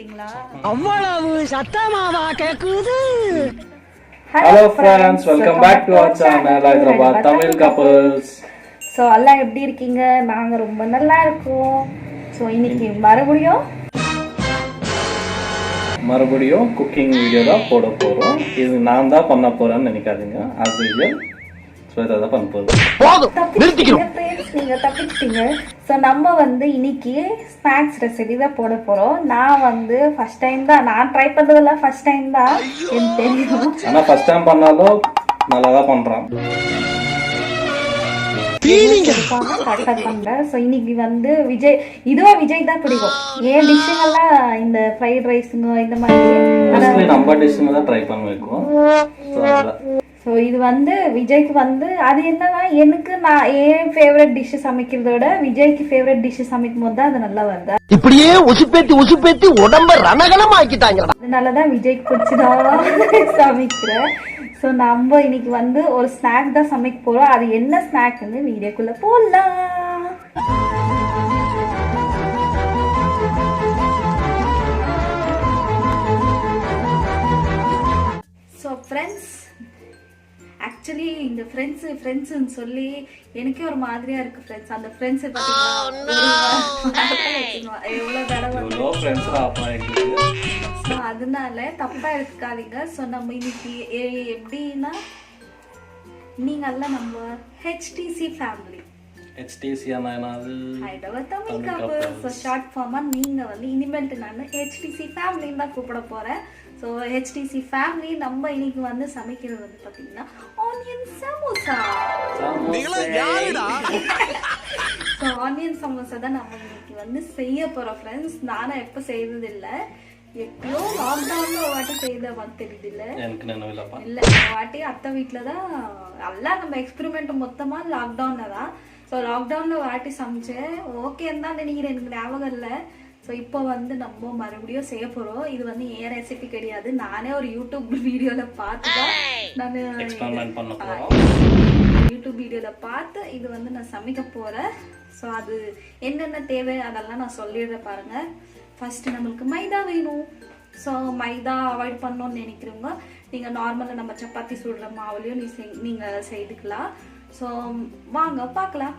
கேட்டிங்களா? அவ்வளவு சத்தமாவா கேக்குது? Hello friends, welcome back to our channel Hyderabad Tamil Couples. So எல்லாம் எப்படி இருக்கீங்க? நாங்கள் ரொம்ப நல்லா இருக்கோம். ஸோ இன்னைக்கு மறுபடியும் குக்கிங் வீடியோ தான் போட போகிறோம். இது நான் தான் பண்ண போகிறேன்னு நினைக்காதீங்க. ஆஸ் யூஷுவல் ஸ்வேதா தான் பண்ண போகிறோம். நீங்கள் தப்பிச்சிட்டீங்க. ஸோ நம்ம வந்து இன்னைக்கு ஸ்நாக்ஸ் ரெசிபி தான் போட போகிறோம். நான் ஃபர்ஸ்ட் டைம் தான், நான் ட்ரை பண்ணுறதெல்லாம் ஃபர்ஸ்ட் டைம் தான் எனக்கு தெரியும். ஆனால் ஃபர்ஸ்ட் டைம் பண்ணாலும் நல்லா தான் பண்ணுறான். இன்னைக்கு விஜய் தான் பிடிக்கும். ஏன் டிஷ்ஷுங்கெல்லாம் இந்த ஃப்ரைட் ரைஸுங்க இந்த மாதிரி நம்ம டிஷ்ஷுங்க தான் ட்ரை பண்ண வைக்கும். ஸோ இது விஜய்க்கு அது என்னன்னா, எனக்கு நான் ஏன் ஃபேவரட் டிஷ் சமைக்கிறத விட விஜய்க்கு ஃபேவரட் டிஷ் சமைக்கும் போது தான் அது நல்லா வருது. இப்படியே உசுப்பேத்தி உடம்ப ரணகலம் ஆக்கிட்டாங்க. அதனாலதான் விஜய்க்கு பிடிச்சதான் சமைக்கிறேன். ஸோ நம்ம இன்னைக்கு ஒரு ஸ்நாக் தான் சமைக்க போறோம். அது என்ன ஸ்நாக்னு வீடியோக்குள்ள போடலாம். ஸோ ஃப்ரெண்ட்ஸ், ஆக்சுவலி இந்த ஃப்ரெண்ட்ஸ்ன்னு சொல்லி எனக்கே ஒரு மாதிரியா இருக்கு ஃப்ரெண்ட்ஸ். அந்த ஃப்ரெண்ட்ஸ் எவ்வளோ தடவை, அதனால தப்பா எடுத்துக்காதீங்க. ஸோ நம்ம இன்னைக்கு எப்படின்னா, நீங்க எல்லாம் நம்ம HTC family, Hyderabad Tamil couples short pharma நீங்க இனிமேல்ட்டு நான் ஹெச்டிசி ஃபேமிலின்னு தான் கூப்பிட போறேன். ஸோ ஹெச்டிசி ஃபேமிலி நம்ம இன்னைக்கு சமைக்கிறது பார்த்தீங்கன்னா onion samosa. So onion samosa தான் நம்ம இன்னைக்கு செய்ய போறோம் ஃப்ரெண்ட்ஸ். நானும் எப்போ செய்யறது இல்லை, எப்பயோ லாக்டவுன்ல ஒரு வாட்டி செய்த மாதிரி தெரியுது இல்ல வாட்டி அத்தை வீட்டுலதான் எல்லாம் நம்ம எக்ஸ்பெரிமெண்ட் மொத்தமா லாக்டவுன்ல தான். ஸோ லாக்டவுன்ல ஒரு வாட்டி சமைச்சேன், ஓகேன்னு தான் நினைக்கிறேன், எனக்கு ஞாபகம் இல்லை. ஸோ இப்போ நம்ம மறுபடியும் செய்ய போறோம். இது என் ரெசிபி கிடையாது, நானே ஒரு யூடியூப் வீடியோல பார்த்துதான் நான் யூடியூப் வீடியோல பார்த்து இது நான் சமைக்க போறேன். ஸோ அது என்னென்ன தேவை அதெல்லாம் நான் சொல்லிடுறேன் பாருங்க. ஃபர்ஸ்ட் நம்மளுக்கு மைதா வேணும். ஸோ மைதா அவாய்ட் பண்ணணும்னு நினைக்கிறவங்க நீங்கள் நார்மலாக நம்ம சப்பாத்தி சுடுற மாவுலையும் நீங்கள் செய்துக்கலாம். ஸோ வாங்க பார்க்கலாம்.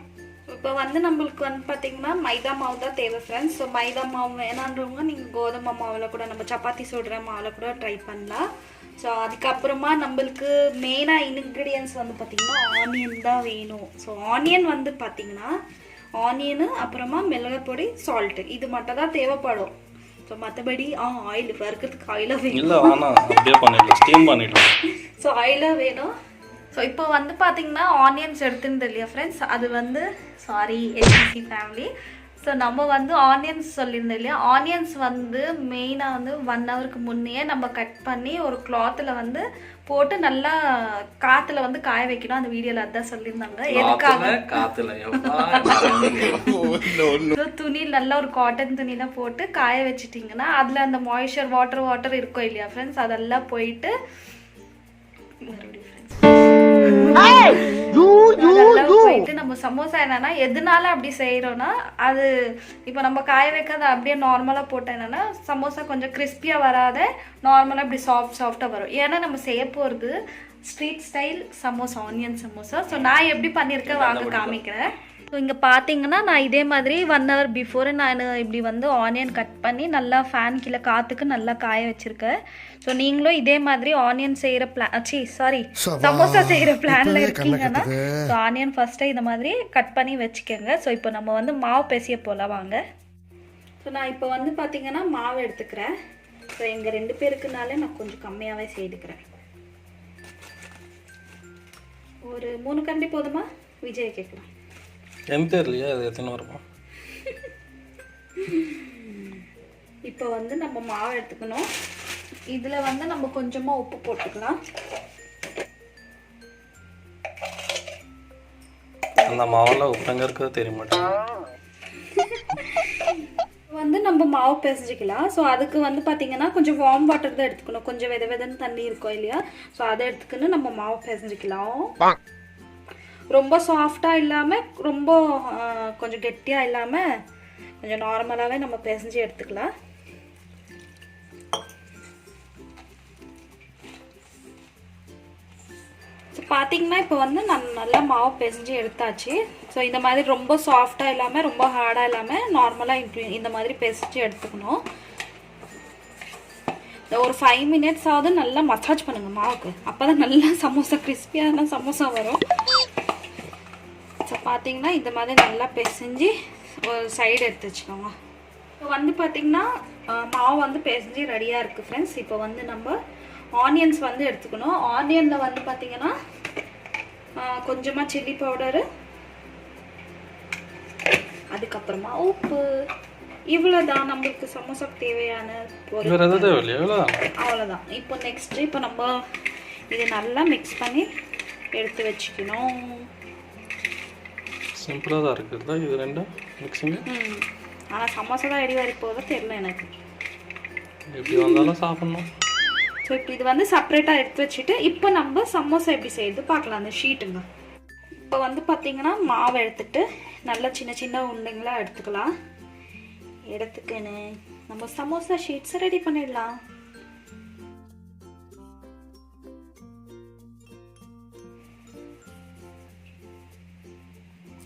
இப்போ நம்மளுக்கு பார்த்தீங்கன்னா மைதா மாவு தான் தேவை ஃப்ரெண்ட்ஸ். ஸோ மைதா மாவு வேணான்றவங்க நீங்கள் கோதுமை மாவில் கூட, நம்ம சப்பாத்தி சுடுற மாவில் கூட ட்ரை பண்ணலாம். ஸோ அதுக்கப்புறமா நம்மளுக்கு மெயினாக இன்க்ரீடியன்ஸ் பார்த்தீங்கன்னா ஆனியன் தான் வேணும். ஸோ ஆனியன் பார்த்தீங்கன்னா ஆனியனு, அப்புறமா மிளகாய், சால்ட், இது மட்டும் தான் தேவைப்படும். ஸோ மற்றபடி ஆயில் வறுக்கிறதுக்கு ஆயிலாக வேணும். ஸோ ஆயிலாக வேணும். ஸோ இப்போ பார்த்தீங்கன்னா ஆனியன்ஸ் எடுத்துருந்தது இல்லையா ஃப்ரெண்ட்ஸ், அது சாரி ஹெச்டிசி ஃபேமிலி. ஸோ நம்ம ஆனியன்ஸ் சொல்லியிருந்தோம் இல்லையா, ஆனியன்ஸ் மெயினாக 1 ஹவருக்கு முன்னையே நம்ம கட் பண்ணி ஒரு கிளாத்தில் போட்டு நல்லா காத்துல காய வைக்கணும். அந்த வீடியோல அதான் சொல்லியிருந்தாங்க. எதுக்காக துணி நல்லா ஒரு காட்டன் துணியில போட்டு காய வச்சிட்டீங்கன்னா அதுல அந்த மாய்ஸ்சர் வாட்டர் இருக்கும் இல்லையா ஃப்ரெண்ட்ஸ், அதெல்லாம் போயிட்டு நம்ம சமோசா என்னன்னா எதனால அப்படி செய்யறோம்னா, அது இப்போ நம்ம காய வைக்காத அப்படியே நார்மலா போட்டா என்னன்னா சமோசா கொஞ்சம் கிறிஸ்பியா வராத, நார்மலா இப்படி சாஃப்டா வரும். ஏன்னா நம்ம செய்ய போறது street style samosa, onion samosa. So நான் எப்படி பண்ணியிருக்கேன் வாங்க காமிக்கிறேன். ஸோ இங்கே பார்த்தீங்கன்னா நான் இதே மாதிரி 1 ஹவர் பிஃபோர் நான் இப்படி ஆனியன் கட் பண்ணி நல்லா ஃபேன் கீழே காற்றுக்கு நல்லா காய வச்சுருக்கேன். ஸோ நீங்களும் இதே மாதிரி ஆனியன் செய்கிற சமோசா செய்கிற பிளானில் இருக்கீங்கன்னா ஸோ ஆனியன் ஃபஸ்ட்டு இந்த மாதிரி கட் பண்ணி வச்சுக்கோங்க. ஸோ இப்போ நம்ம மாவு பேசிய போல வாங்க. ஸோ நான் இப்போ பார்த்தீங்கன்னா மாவு எடுத்துக்கிறேன். ஸோ எங்கள் 2 பேருக்குனாலே நான் கொஞ்சம் கம்மியாகவே செய்துக்கிறேன். ஒரு 3 கண்டி போதுமா? விஜய் கேட்கலாம். எனக்கு தெரியலையா அது எத்தனை வருமா. இப்போ நம்ம மாவு எடுத்துக்கணும். இதில் நம்ம கொஞ்சமாக உப்பு போட்டுக்கலாம். அந்த மாவில் உப்புங்க இருக்கிறது தெரிய மாட்டேங்குது. நம்ம மாவு பிசைஞ்சிக்கலாம். ஸோ அதுக்கு பார்த்தீங்கன்னா கொஞ்சம் வார்ம் வாட்டர் தான் எடுத்துக்கணும். கொஞ்சம் வெதன்னு தண்ணி இருக்கும் இல்லையா, ஸோ அதை எடுத்துக்கின்னு நம்ம மாவு பிசைஞ்சிக்கலாம். ரொம்ப சாஃப்டாக இல்லாமல் ரொம்ப கொஞ்சம் கெட்டியாக இல்லாமல் கொஞ்சம் நார்மலாகவே நம்ம பிசைஞ்சு எடுத்துக்கலாம். ஸோ பார்த்தீங்கன்னா இப்போ வந்து நான் நல்லா மாவு பிசைஞ்சு எடுத்தாச்சு. ஸோ இந்த மாதிரி ரொம்ப சாஃப்டாக இல்லாமல் ரொம்ப ஹார்டாக இல்லாமல் நார்மலாக இப்படி இந்த மாதிரி பிசைஞ்சு எடுத்துக்கணும். ஒரு 5 minutes ஆகுது நல்லா மசாஜ் பண்ணுங்கள் மாவுக்கு. அப்போ தான் நல்லா சமோசா கிறிஸ்பியான சமோசா வரும். ஸோ பார்த்தீங்கன்னா இந்த மாதிரி நல்லா பிசைஞ்சு ஒரு சைடு எடுத்து வச்சுக்கோங்க. இப்போ வந்து பார்த்தீங்கன்னா மாவு வந்து பிசைஞ்சு ரெடியாக இருக்குது ஃப்ரெண்ட்ஸ். இப்போ வந்து நம்ம ஆனியன்ஸ் வந்து எடுத்துக்கணும். ஆனியனில் வந்து பார்த்தீங்கன்னா கொஞ்சமாக சில்லி பவுடரு, அதுக்கப்புறமா உப்பு, இவ்வளோதான் நம்மளுக்கு சமோசாக்கு தேவையான பொருள். அவ்வளோதான். இப்போ நெக்ஸ்ட் இப்போ நம்ம இதை நல்லா மிக்ஸ் பண்ணி எடுத்து வச்சுக்கணும். சிம்பிளாக தான் இருக்குதா இது ரெண்டும் மிக்சிங்? ஆனால் சமோசா தான் ரெடி வரைக்கும் போதும் தெரியல எனக்கு. எப்படி வந்தாலும் சாப்பிட்ணும். ஸோ இப்போ இது வந்து செப்பரேட்டாக எடுத்து வச்சுட்டு இப்போ நம்ம சமோசா எப்படி செய்யுது பார்க்கலாம். அந்த ஷீட்டுங்க இப்போ வந்து பார்த்தீங்கன்னா மாவு எடுத்துட்டு நல்லா சின்ன சின்ன உருண்டைங்களாக எடுத்துக்கலாம். எடுத்துக்கின்னு நம்ம சமோசா ஷீட்ஸை ரெடி பண்ணிடலாம்.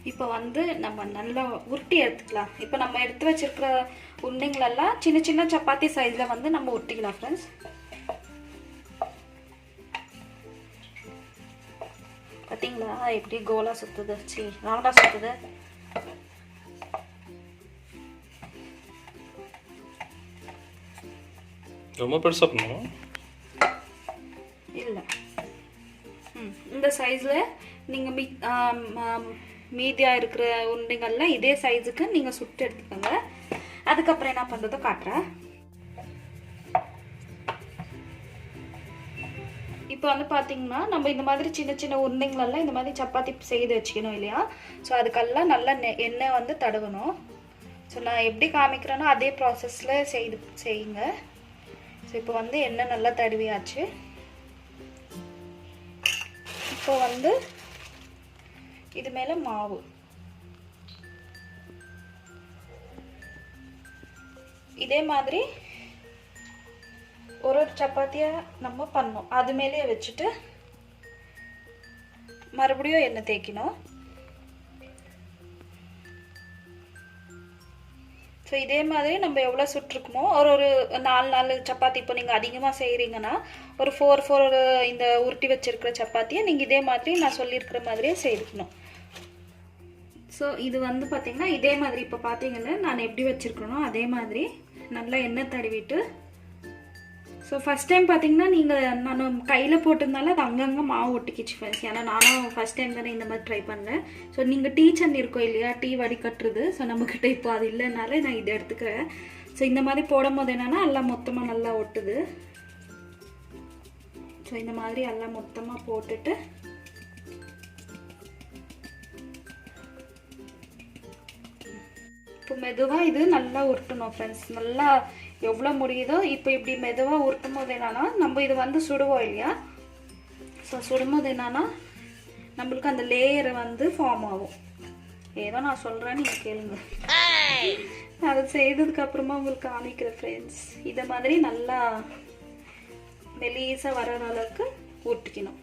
இப்போ வந்து நம்ம நல்லா உருட்டி எடுத்துக்கலாம். இப்போ நம்ம எடுத்து வச்சிருக்கிற உருண்டைங்களெல்லாம் சின்ன சின்ன சப்பாத்தி சைஸில் வந்து நம்ம உருட்டிக்கலாம் ஃப்ரெண்ட்ஸ். பார்த்தீங்களா எப்படி கோலா சுற்றுது, ரவுண்டாக சுற்றுது. ரொம்ப பெருசாக பண்ணுவோம் இல்லை, இந்த சைஸில் நீங்கள் மீதியாக இருக்கிற உருண்டைங்கள்லாம் இதே சைஸுக்கு நீங்கள் சுட்டு எடுத்துக்கோங்க. அதுக்கப்புறம் என்ன பண்ணுறதோ காட்டுறேன். இப்போ வந்து பார்த்தீங்கன்னா நம்ம இந்த மாதிரி சின்ன சின்ன உருண்டைங்களெல்லாம் இந்த மாதிரி சப்பாத்தி செய்து வச்சுக்கணும் இல்லையா? ஸோ அதுக்கெல்லாம் நல்லா எண்ணெய் வந்து தடவணும். ஸோ நான் எப்படி காமிக்கிறேனோ அதே ப்ராசஸில் செய்யுங்க. ஸோ இப்போ வந்து எண்ணெய் நல்லா தடவியாச்சு. இப்போ வந்து இது மேலே மாவு, இதே மாதிரி ஒரு சப்பாத்தியை நம்ம பண்ணோம். அது மேலே வச்சுட்டு மறுபடியும் எண்ணெய் தேய்க்கணும். ஸோ இதே மாதிரி நம்ம எவ்வளோ சுட்டுருக்குமோ ஒரு 4 சப்பாத்தி, இப்போ நீங்கள் அதிகமாக செய்கிறீங்கன்னா ஒரு 4 இந்த உருட்டி வச்சிருக்கிற சப்பாத்தியை நீங்கள் இதே மாதிரி நான் சொல்லியிருக்கிற மாதிரியே செய்துக்கணும். ஸோ இது வந்து பார்த்தீங்கன்னா இதே மாதிரி இப்போ பார்த்தீங்கன்னா நான் எப்படி வச்சுருக்கணும் அதே மாதிரி நல்லா எண்ணெய் தடவிட்டு. ஸோ ஃபஸ்ட் டைம் பார்த்தீங்கன்னா நீங்கள் நான் கையில் போட்டிருந்தாலும் அது அங்கங்கே மாவு ஒட்டிக்கிச்சு ஃப்ரெண்ட்ஸ். ஏன்னா நானும் ஃபஸ்ட் டைம் தானே இந்த மாதிரி ட்ரை பண்ணேன். ஸோ நீங்கள் டீ சன்னி இருக்கோ இல்லையா, டீ வடிகட்டுறது, ஸோ நம்மக்கிட்ட இப்போ அது இல்லைனால நான் இதை எடுத்துக்கிறேன். ஸோ இந்த மாதிரி போடும் போது என்னென்னா எல்லாம் மொத்தமாக நல்லா ஒட்டுது. ஸோ இந்த மாதிரி எல்லாம் மொத்தமாக போட்டுட்டு இப்போ மெதுவாக இது நல்லா உருட்டணும் ஃப்ரெண்ட்ஸ். நல்லா எவ்வளோ முடியுதோ இப்போ இப்படி மெதுவாக உருட்டும் போது என்னன்னா நம்ம இது வந்து சுடுவோம் இல்லையா? ஸோ சுடும்போது என்னன்னா நம்மளுக்கு அந்த லேயரை வந்து ஃபார்ம் ஆகும். ஏதோ நான் சொல்கிறேன்னு நீங்கள் கேளுங்க. அதை செய்ததுக்கு அப்புறமா உங்களுக்கு காமிக்கிற ஃப்ரெண்ட்ஸ். இதை மாதிரி நல்லா மெலீஸாக வர்ற அளவுக்கு உருட்டிக்கணும்.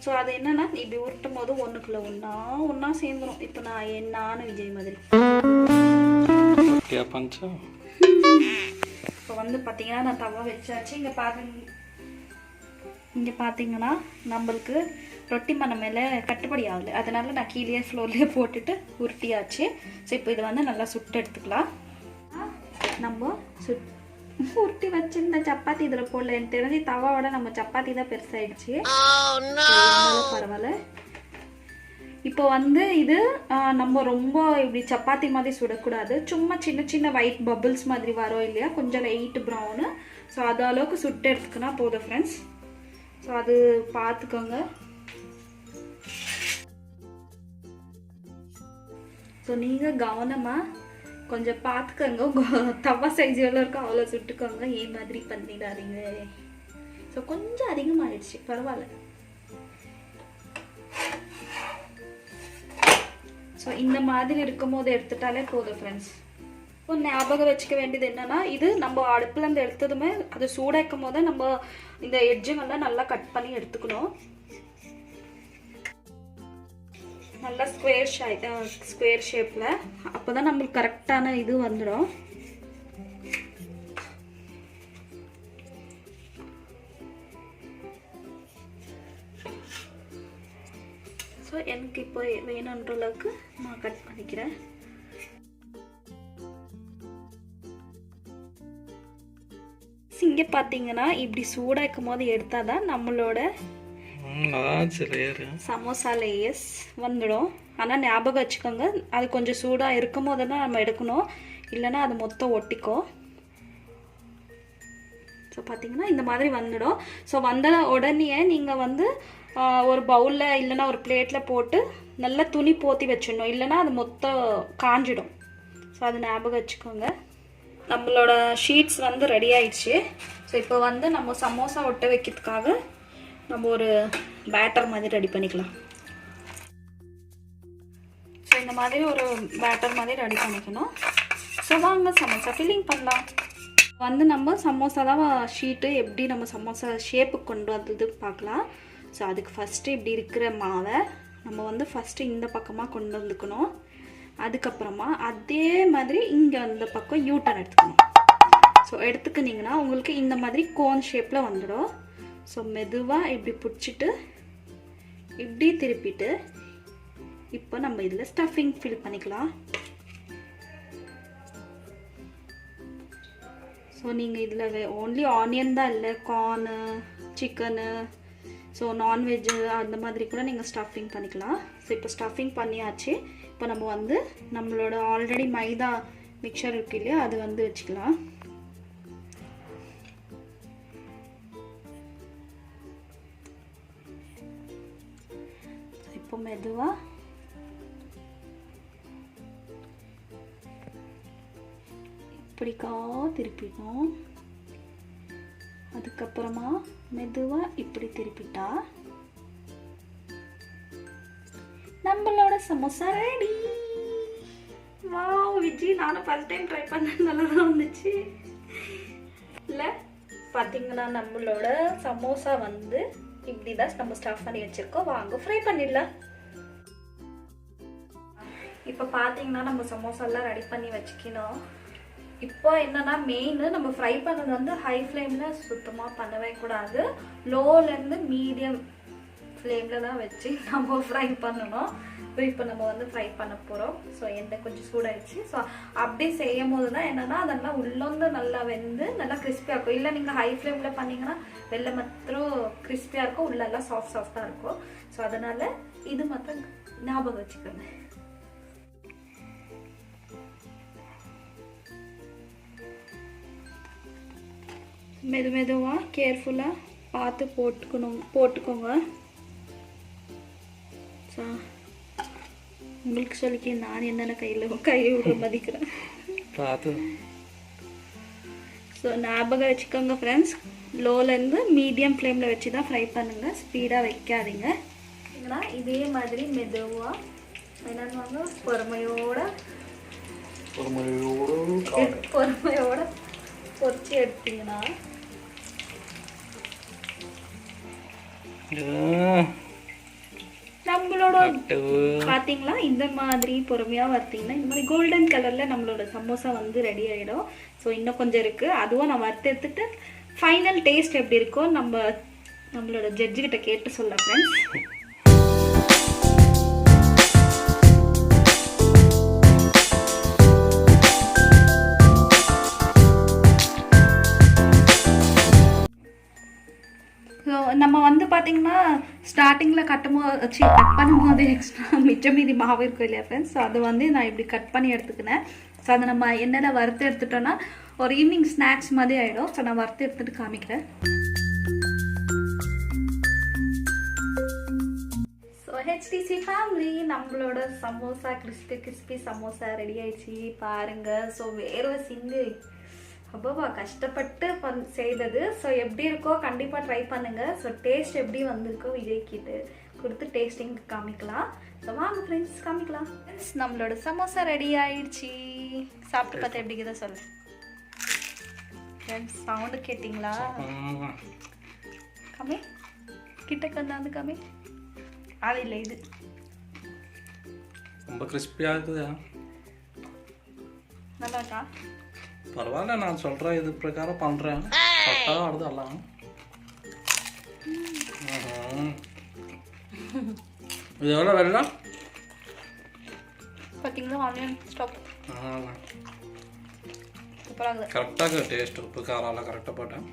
ஸோ அது என்னன்னா இப்படி உருட்டும் போது ஒன்றுக்குள்ள ஒன்றா சேர்ந்துடும். இப்போ நானும் விஜய் மாதிரி இப்போ வந்து பார்த்தீங்கன்னா நான் தவா வச்சாச்சு. இங்கே பார்த்தீங்கன்னா நம்மளுக்கு ரொட்டி மண்ண மேலே கட்டுப்படி ஆகலை, அதனால நான் கீழே ஃப்ளோர்லேயே போட்டுட்டு உருட்டியாச்சு. ஸோ இப்போ இதை வந்து நல்லா சுட்டு எடுத்துக்கலாம். நம்ம உருட்டி வச்சிருந்த சப்பாத்தி இதில் போடல. எனக்கு தெரிஞ்சு தவாவோட நம்ம சப்பாத்தி தான் பெருசாயிடுச்சு. பரவாயில்ல. இப்போ வந்து இது நம்ம ரொம்ப இப்படி சப்பாத்தி மாதிரி சுடக்கூடாது. சும்மா சின்ன சின்ன ஒயிட் பபிள்ஸ் மாதிரி வரும் இல்லையா, கொஞ்சம் லைட் ப்ரௌனு. ஸோ அது அளவுக்கு சுட்டு எடுத்துக்கினா போதும் ஃப்ரெண்ட்ஸ். ஸோ அது பார்த்துக்கோங்க. ஸோ நீங்கள் கவனமாக கொஞ்சம் பார்த்துக்கோங்க. தவா சைஸ் எவ்வளோ இருக்கோ அவ்வளோ சுட்டுக்கோங்க. ஏன் மாதிரி பண்ணிடாதீங்க. ஸோ கொஞ்சம் அதிகமாகிடுச்சு, பரவாயில்ல. ஸோ இந்த மாதிரி இருக்கும் போது எடுத்துட்டாலே போதும் ஃப்ரெண்ட்ஸ். இப்போ ஞாபகம் வச்சுக்க வேண்டியது என்னன்னா, இது நம்ம அடுப்புலேருந்து எடுத்ததுமே அது சூடாக்கும் போது நம்ம இந்த எட்ஜுங்கெல்லாம் நல்லா கட் பண்ணி எடுத்துக்கணும். நல்லா ஸ்கொயர் ஷேப்பில். அப்போ தான் நம்மளுக்கு கரெக்டான இது வந்துடும். ஸோ எனக்கு இப்போ வேணுன்ற அளவுக்கு நான் கட் பண்ணிக்கிறேன். இங்கே பார்த்தீங்கன்னா இப்படி சூடாக இருக்கும் போது எடுத்தால் தான் நம்மளோட சமோசா லேயர்ஸ் வந்துடும். ஆனால் ஞாபகம் வச்சுக்கோங்க, அது கொஞ்சம் சூடாக இருக்கும் போது தான் நம்ம எடுக்கணும், இல்லைன்னா அது மொத்தம் ஒட்டிக்கும். ஸோ பார்த்தீங்கன்னா இந்த மாதிரி வந்துடும். ஸோ வந்த உடனே நீங்கள் வந்து ஒரு பவுலில் இல்லைன்னா ஒரு பிளேட்டில் போட்டு நல்லா துணி போற்றி வச்சிடணும், இல்லைன்னா அது மொத்தம் காஞ்சிடும். ஸோ அது ஞாபகம் வச்சுக்கோங்க. நம்மளோட ஷீட்ஸ் வந்து ரெடி ஆயிடுச்சு. ஸோ இப்போ வந்து நம்ம சமோசா ஒட்ட வைக்கிறதுக்காக நம்ம ஒரு பேட்டர் மாதிரி ரெடி பண்ணிக்கலாம். ஸோ இந்த மாதிரி ஒரு பேட்டர் மாதிரி ரெடி பண்ணிக்கணும். ஸோ வாங்க சமோசா ஃபில்லிங் பண்ணலாம். வந்து நம்ம சமோசா தான் ஷீட்டு எப்படி நம்ம சமோசா ஷேப்புக்கு கொண்டு வந்தது பார்க்கலாம். ஸோ அதுக்கு ஃபஸ்ட்டு இப்படி இருக்கிற மாவை நம்ம வந்து ஃபஸ்ட்டு இந்த பக்கமாக கொண்டு வந்துக்கணும். அதுக்கப்புறமா அதே மாதிரி இங்கே அந்த பக்கம் யூட்டர்ன் எடுத்துக்கணும். ஸோ எடுத்துக்கிட்டிங்கன்னா உங்களுக்கு இந்த மாதிரி கோன் ஷேப்பில் வந்துடும். ஸோ மெதுவாக இப்படி பிடிச்சிட்டு இப்படி திருப்பிட்டு இப்போ நம்ம இதில் ஸ்டஃபிங் ஃபில் பண்ணிக்கலாம். ஸோ நீங்கள் இதில் ஓன்லி ஆனியன் தான் இல்லை, கார்னு, சிக்கனு, ஸோ நான்வெஜ்ஜு அந்த மாதிரி கூட நீங்கள் ஸ்டஃபிங் பண்ணிக்கலாம். ஸோ இப்போ ஸ்டஃபிங் பண்ணியாச்சு. இப்போ நம்ம வந்து நம்மளோட ஆல்ரெடி மைதா மிக்சர் இருக்கு இல்லையா, அது வந்து வச்சுக்கலாம். இப்போ மெதுவாக இப்படிக்கா திருப்பிடணும். அதுக்கப்புறமா மெதுவாக இப்படி திருப்பிட்டா நம்மளோட சமோசா ரெடி. வாவ் விஜி, நானும் ஃபர்ஸ்ட் டைம் ட்ரை பண்ணேன், நல்லா தான் வந்துச்சு இல்லை? பார்த்தீங்கன்னா நம்மளோட சமோசா வந்து இப்படி தான் நம்ம ஸ்டஃப் பண்ணி வச்சுருக்கோம். வாங்க ஃப்ரை பண்ணிடலாம். இப்போ பார்த்தீங்கன்னா நம்ம சமோசாலாம் ரெடி பண்ணி வச்சுக்கணும். இப்போ என்னன்னா மெயின் நம்ம ஃப்ரை பண்ணது வந்து ஹை ஃப்ளேமில் சுத்தமாக பண்ணவே கூடாது, லோலேருந்து மீடியம் ஃப்ளேமில் தான் வச்சு நம்ம ஃப்ரை பண்ணணும். ஸோ இப்போ நம்ம வந்து ஃப்ரை பண்ண போகிறோம். ஸோ எண்ணெய் கொஞ்சம் சூடாயிடுச்சு. ஸோ அப்படி செய்யும் போது தான் என்னென்னா அதெல்லாம் உள்ளொந்து நல்லா வெந்து நல்லா கிறிஸ்பியாக இருக்கும். இல்லை நீங்கள் ஹை ஃப்ளேமில் பண்ணிங்கன்னா வெளில மாத்திரம் கிறிஸ்பியாக இருக்கும், உள்ளெல்லாம் சாஃப்டாக இருக்கும். ஸோ அதனால் இது மாத்திரம் ஞாபகம் வச்சுக்கோங்க. மெதுவாக கேர்ஃபுல்லாக பார்த்து போட்டுக்கோங்க. ஸோ உங்களுக்கு சொல்லிக்க நான் என்னென்ன கையை மதிக்கிறேன் பார்த்து. ஸோ ஞாபகம் வச்சுக்கோங்க ஃப்ரெண்ட்ஸ், லோலேருந்து மீடியம் ஃப்ளேமில் வச்சு தான் ஃப்ரை பண்ணுங்கள், ஸ்பீடாக வைக்காதீங்க. ஏன்னா இதே மாதிரி மெதுவாக என்னென்னு பொறுமையோட பொரிச்சு எடுத்தீங்கன்னா நம்மளோட பார்த்தீங்களா இந்த மாதிரி பொறுமையாக வறுத்தீங்கன்னா இந்த மாதிரி கோல்டன் கலரில் நம்மளோட சமோசா வந்து ரெடி ஆகிடும். ஸோ இன்னும் கொஞ்சம் இருக்குது, அதுவும் நான் வறுத்து எடுத்துட்டு ஃபைனல் டேஸ்ட் எப்படி இருக்கோ நம்மளோட ஜட்ஜுக்கிட்ட கேட்டு சொல்ல ஃப்ரெண்ட்ஸ். ஸோ நம்ம வந்து பார்த்திங்கன்னா ஸ்டார்டிங்கில் கட் பண்ணும்போது எக்ஸ்ட்ரா மிச்சம் மீதி மாவு இருக்கும் இல்லையா ஃப்ரெண்ட்ஸ், ஸோ அது வந்து நான் இப்படி கட் பண்ணி எடுத்துக்கினேன். ஸோ அதை நம்ம எண்ணெயில் வறுத்து எடுத்துட்டோன்னா ஒரு ஈவினிங் ஸ்நாக்ஸ் மாதிரி ஆகிடும். ஸோ நான் வறுத்து எடுத்துகிட்டு காமிக்கிறேன். ஸோ ஹெச்டிசி ஃபேமிலி, நம்மளோட சமோசா கிறிஸ்பி சமோசா ரெடி ஆயிடுச்சு பாருங்கள். ஸோ வேர்வை சிந்து அப்போவா கஷ்டப்பட்டு செய்தது. ஸோ எப்படி இருக்கோ கண்டிப்பாக ட்ரை பண்ணுங்கள். ஸோ டேஸ்ட் எப்படி வந்திருக்கோ விஜய்கிட்ட கொடுத்து டேஸ்டிங் காமிக்கலாம். ஸோ வாங்க ஃப்ரெண்ட்ஸ் காமிக்கலாம். நம்மளோட சமோசா ரெடி ஆயிடுச்சு. சாப்பிட்டு பார்த்தா எப்படி இருக்குதா சொல்லு ஃப்ரெண்ட்ஸ். சவுண்டு கேட்டிங்களா? கம்மி கிட்ட கந்தாந்து கம்மி அது இல்லை இது ரொம்ப கிறிஸ்பியாக இருக்குது. நல்லா இருக்கா? பரவாயில்ல, நான் சொல்கிறேன் இது பிரகாரம் பண்ணுறேன். கரெக்டாக வருது எல்லாம். இது எவ்வளோ வெள்ளம் பார்த்தீங்களா? ஆனியன் ஸ்டாப் சூப்பராக இருக்குது. கரெக்டாக டேஸ்ட், உப்பு காரெல்லாம் கரெக்டாக போட்டேன்.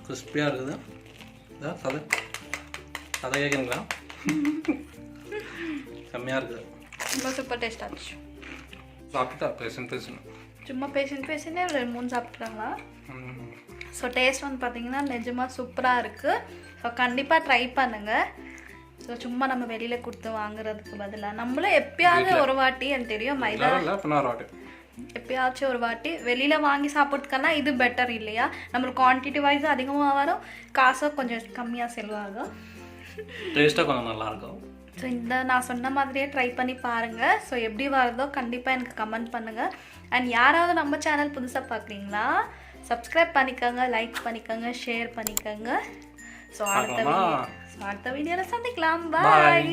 கிறிஸ்பியாக இருக்குது. இதான் கதை கதை கேட்குறீங்களா? செம்மையாக இருக்குது. ரொம்ப சூப்பர் டேஸ்ட் ஆச்சு. சாப்பிட்டா பேசணும். சும்மா பேசினே 2-3 சாப்பிட்றாங்களா? ஸோ டேஸ்ட் வந்து பார்த்தீங்கன்னா நிஜமாக சூப்பராக இருக்குது. ஸோ கண்டிப்பாக ட்ரை பண்ணுங்கள். ஸோ சும்மா நம்ம வெளியில் கொடுத்து வாங்குறதுக்கு பதிலாக நம்மளும் எப்பயாவது ஒரு வாட்டி, எனக்கு தெரியும் மைதா எப்பயாச்சும் ஒரு வாட்டி வெளியில் வாங்கி சாப்பிட்றதுக்கன்னா இது பெட்டர் இல்லையா? நம்மளுக்கு குவான்டிட்டி வைஸ் அதிகமாக வரும், காசும் கொஞ்சம் கம்மியாக செலவாகும், டேஸ்ட்டாக கொஞ்சம் நல்லாயிருக்கும். ஸோ இந்த நான் சொன்ன மாதிரியே ட்ரை பண்ணி பாருங்கள். ஸோ எப்படி வருதோ கண்டிப்பாக எனக்கு கமெண்ட் பண்ணுங்கள். அண்ட் யாராவது நம்ம சேனல் புதுசாக பார்க்குறீங்களா, சப்ஸ்கிரைப் பண்ணிக்கோங்க, லைக் பண்ணிக்கோங்க, ஷேர் பண்ணிக்கோங்க. ஸோ அடுத்த வீடியோவில் சந்திக்கலாம். பாய்.